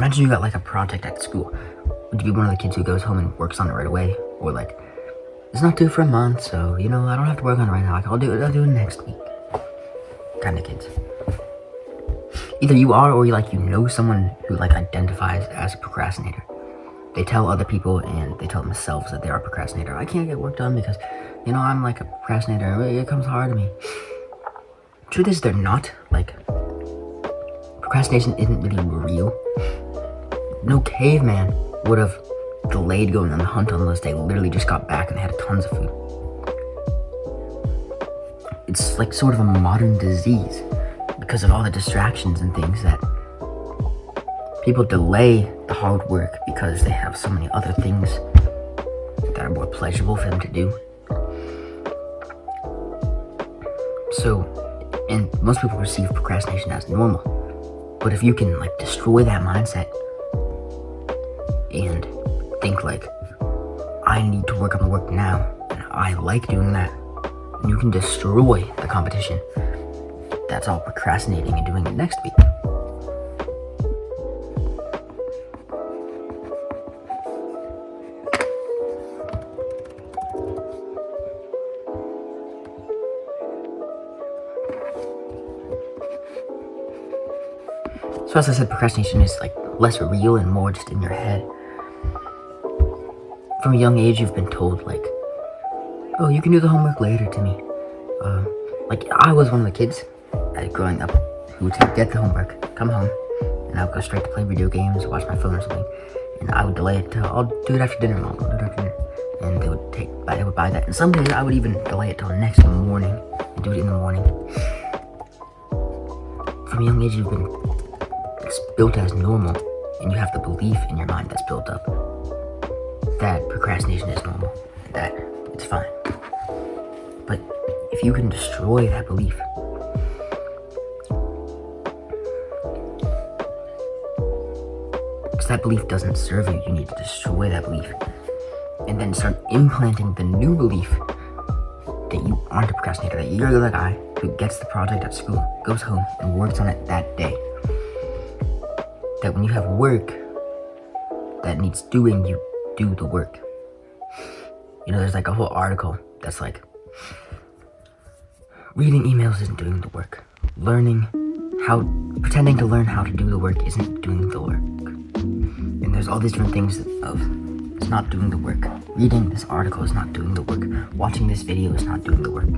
imagine you got like a project at school. Would you be one of the kids who goes home and works on it right away? Or like, it's not due for a month, so, I don't have to work on it right now. Like, I'll do it next week. Kind of kids. Either you are, or you know someone who like identifies as a procrastinator. They tell other people and they tell themselves that they are a procrastinator. I can't get work done because, I'm like a procrastinator. It comes hard to me. Truth is, they're not. Like, procrastination isn't really real. No caveman would have delayed going on the hunt unless they literally just got back and they had tons of food. It's like sort of a modern disease because of all the distractions and things that people delay the hard work because they have so many other things that are more pleasurable for them to do. So, and most people perceive procrastination as normal. But if you can destroy that mindset and think I need to work on the work now, and I like doing that, and you can destroy the competition that's all procrastinating and doing it next week. So as I said, procrastination is less real and more just in your head. From a young age, you've been told oh, you can do the homework later, Timmy. I was one of the kids growing up who would get the homework, come home, and I would go straight to play video games, watch my phone or something, and I would delay it till, I'll do it after dinner, Mom, I'll do it after dinner. And they would buy that. And some days I would even delay it till the next morning and do it in the morning. From a young age, you've been built as normal, and you have the belief in your mind that's built up that procrastination is normal, that it's fine. But if you can destroy that belief, because that belief doesn't serve you, you need to destroy that belief and then start implanting the new belief that you aren't a procrastinator, that you're the guy who gets the project at school, goes home and works on it that day. That when you have work that needs doing, you do the work. There's a whole article that's reading emails isn't doing the work. Pretending to learn how to do the work isn't doing the work. And there's all these different things of it's not doing the work. Reading this article is not doing the work. Watching this video is not doing the work.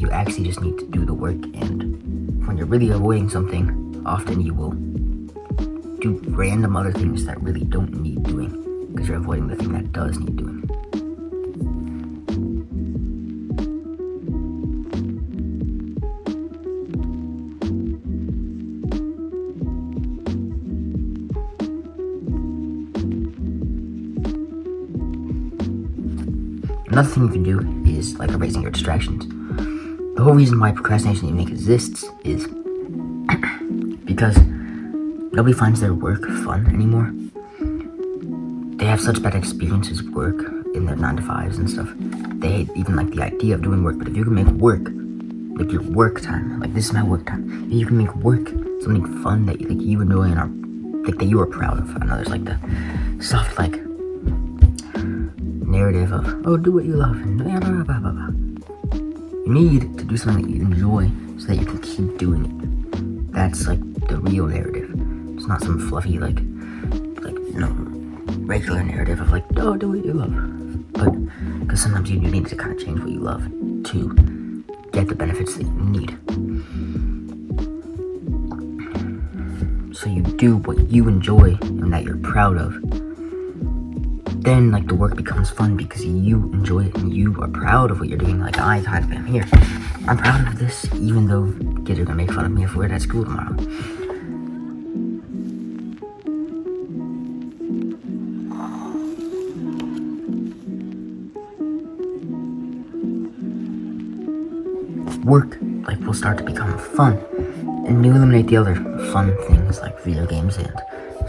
You actually just need to do the work, and when you're really avoiding something, often you will do random other things that really don't need doing because you're avoiding the thing that does need doing. Another thing you can do is erasing your distractions. The whole reason why procrastination even exists is because nobody finds their work fun anymore. They have such bad experiences with work in their 9-to-5s and stuff. They hate even the idea of doing work. But if you can make work your work time, this is my work time, if you can make work something fun that you enjoy and are that you are proud of. I know there's the soft narrative of, oh, do what you love and blah, blah, blah, blah, blah. You need to do something that you enjoy so that you can keep doing it. That's the real narrative. It's not some fluffy regular narrative of oh, do what you love. But because sometimes you do need to kind of change what you love to get the benefits that you need. So you do what you enjoy and that you're proud of. Then the work becomes fun because you enjoy it and you are proud of what you're doing. I kind of am here. I'm proud of this, even though kids are gonna make fun of me for it at school tomorrow. Work will start to become fun, and you eliminate the other fun things like video games and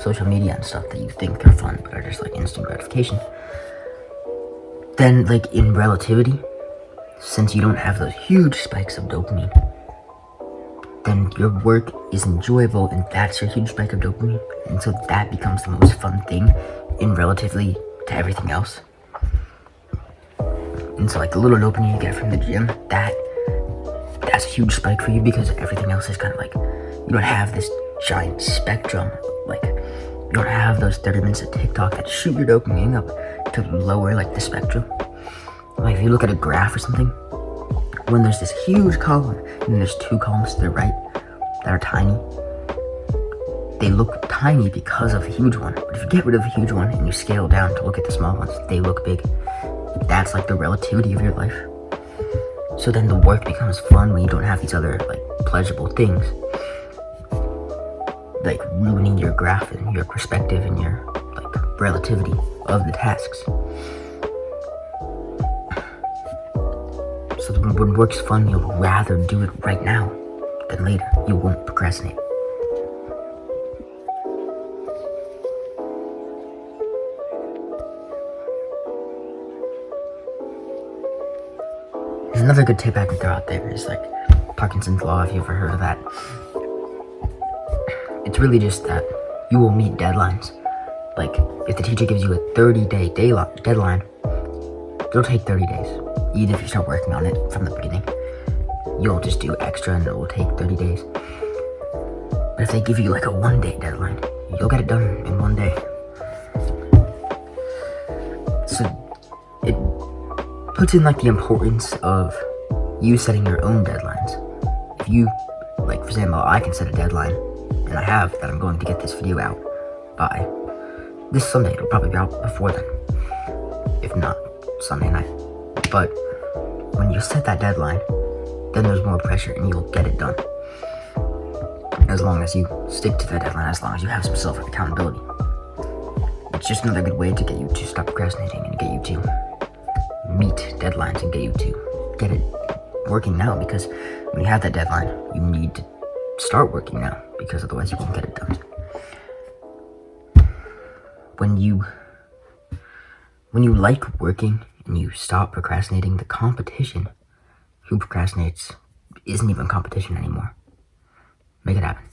social media and stuff that you think are fun but are just instant gratification. Then in relativity, since you don't have those huge spikes of dopamine, then your work is enjoyable, and that's your huge spike of dopamine. And so that becomes the most fun thing in relatively to everything else. And so like the little dopamine you get from the gym, that's a huge spike for you, because everything else is kind of like, you don't have this giant spectrum. Like, you don't have those 30 minutes of TikTok that shoot your dopamine up to lower like the spectrum. Like if you look at a graph or something, when there's this huge column and there's two columns to the right that are tiny, they look tiny because of the huge one. But if you get rid of the huge one and you scale down to look at the small ones, they look big. That's like the relativity of your life. So then the work becomes fun when you don't have these other like pleasurable things, like ruining your graph and your perspective and your like relativity of the tasks. So when work's fun, you'll rather do it right now than later. You won't procrastinate. Another good tip I can throw out there is like Parkinson's law, if you've ever heard of that. It's really just that you will meet deadlines. Like if the teacher gives you a 30-day deadline, it'll take 30 days. Even if you start working on it from the beginning, you'll just do extra and it will take 30 days. But if they give you like a 1-day deadline, you'll get it done in 1 day. So it puts in like the importance of you setting your own deadlines. If you, like for example, I can set a deadline, and I have, that I'm going to get this video out by this Sunday. It'll probably be out before then, if not Sunday night. But when you set that deadline, then there's more pressure and you'll get it done. As long as you stick to that deadline, as long as you have some self-accountability. It's just another good way to get you to stop procrastinating and get you to meet deadlines and get you to get it working now, because when you have that deadline, you need to start working now, because otherwise you won't get it done. When you like working and you stop procrastinating, the competition, who procrastinates, isn't even competition anymore. Make it happen.